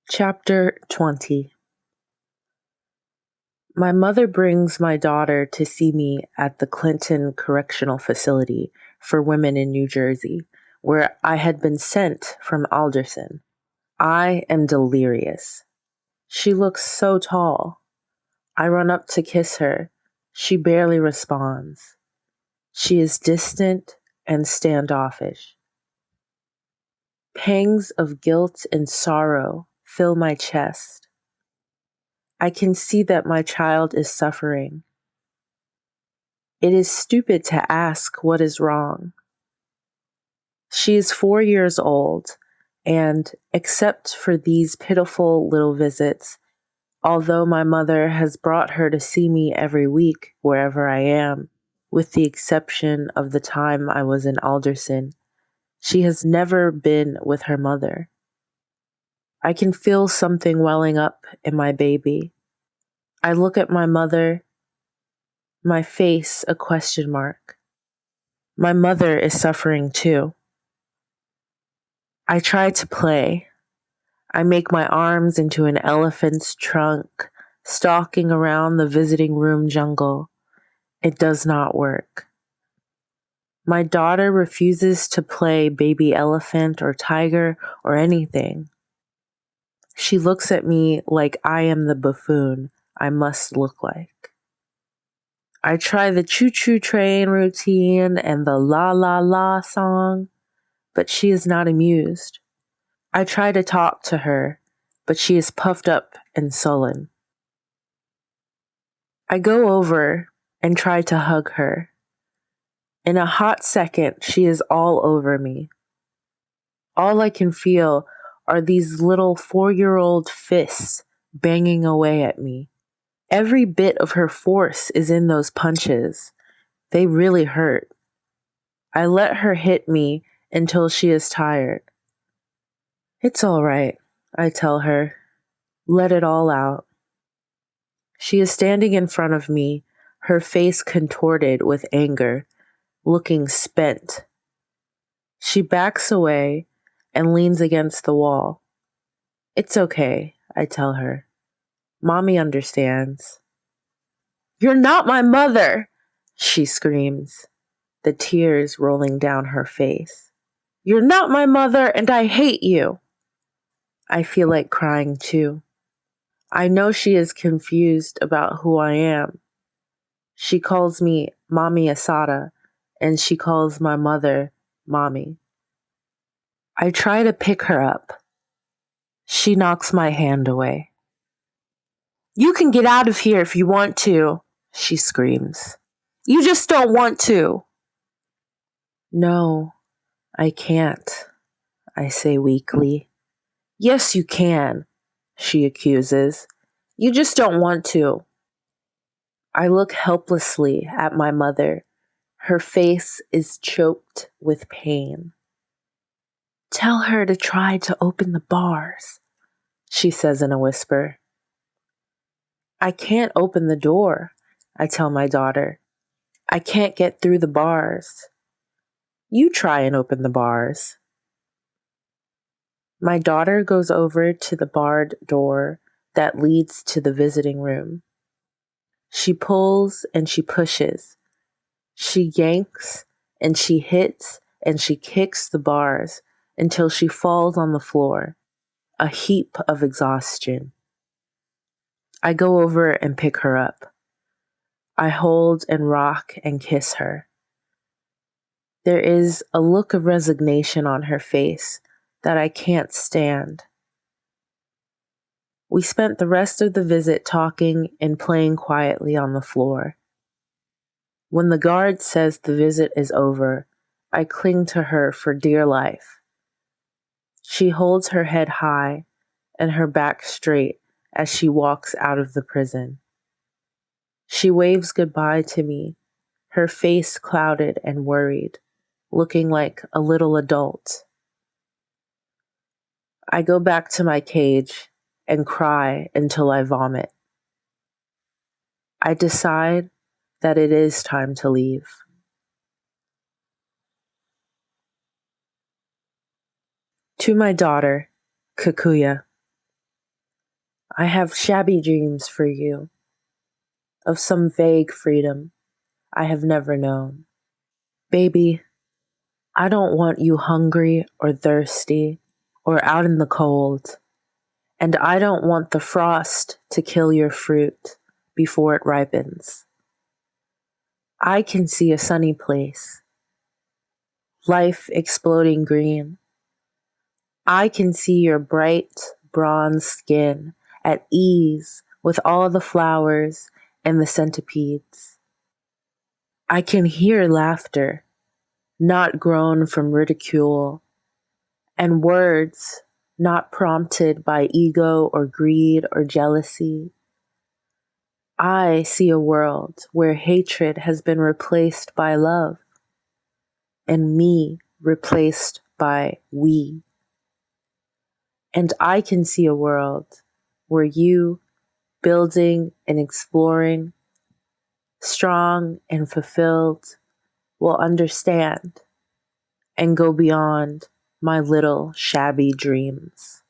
Chapter 20. My mother brings my daughter to see me at the Clinton Correctional Facility for women in New Jersey, where I had been sent from Alderson. I am delirious. She looks so tall. I run up to kiss her. She barely responds. She is distant and standoffish. Pangs of guilt and sorrow fill my chest. I can see that my child is suffering. It is stupid to ask what is wrong. She is 4 years old, and except for these pitiful little visits, although my mother has brought her to see me every week wherever I am, with the exception of the time I was in Alderson, she has never been with her mother. I can feel something welling up in my baby. I look at my mother, my face a question mark. My mother is suffering too. I try to play. I make my arms into an elephant's trunk, stalking around the visiting room jungle. It does not work. My daughter refuses to play baby elephant or tiger or anything. She looks at me like I am the buffoon I must look like. I try the choo-choo train routine and the la la la song, but she is not amused. I try to talk to her, but she is puffed up and sullen. I go over and try to hug her. In a hot second, she is all over me. All I can feel are these little 4-year-old fists banging away at me. Every bit of her force is in those punches. They really hurt. I let her hit me until she is tired. It's all right, I tell her. Let it all out. She is standing in front of me, her face contorted with anger, looking spent. She backs away and leans against the wall. It's okay, I tell her. Mommy understands. You're not my mother, she screams, the tears rolling down her face. You're not my mother, and I hate you. I feel like crying too. I know she is confused about who I am. She calls me Mommy Assata, and she calls my mother Mommy. I try to pick her up. She knocks my hand away. You can get out of here if you want to, she screams. You just don't want to. No, I can't, I say weakly. Yes, you can, she accuses. You just don't want to. I look helplessly at my mother. Her face is choked with pain. Tell her to try to open the bars, she says in a whisper. I can't open the door, I tell my daughter. I can't get through the bars. You try and open the bars. My daughter goes over to the barred door that leads to the visiting room. She pulls and she pushes. She yanks and she hits and she kicks the bars until she falls on the floor, a heap of exhaustion. I go over and pick her up. I hold and rock and kiss her. There is a look of resignation on her face that I can't stand. We spent the rest of the visit talking and playing quietly on the floor. When the guard says the visit is over, I cling to her for dear life. She holds her head high and her back straight as she walks out of the prison. She waves goodbye to me, her face clouded and worried, looking like a little adult. I go back to my cage and cry until I vomit. I decide that it is time to leave. To my daughter, Kikuya. I have shabby dreams for you of some vague freedom I have never known. Baby, I don't want you hungry or thirsty or out in the cold, and I don't want the frost to kill your fruit before it ripens. I can see a sunny place, life exploding green. I can see your bright bronze skin at ease with all the flowers and the centipedes. I can hear laughter, not grown from ridicule, and words not prompted by ego or greed or jealousy. I see a world where hatred has been replaced by love, and me replaced by we. And I can see a world where you, building and exploring, strong and fulfilled, will understand and go beyond my little shabby dreams.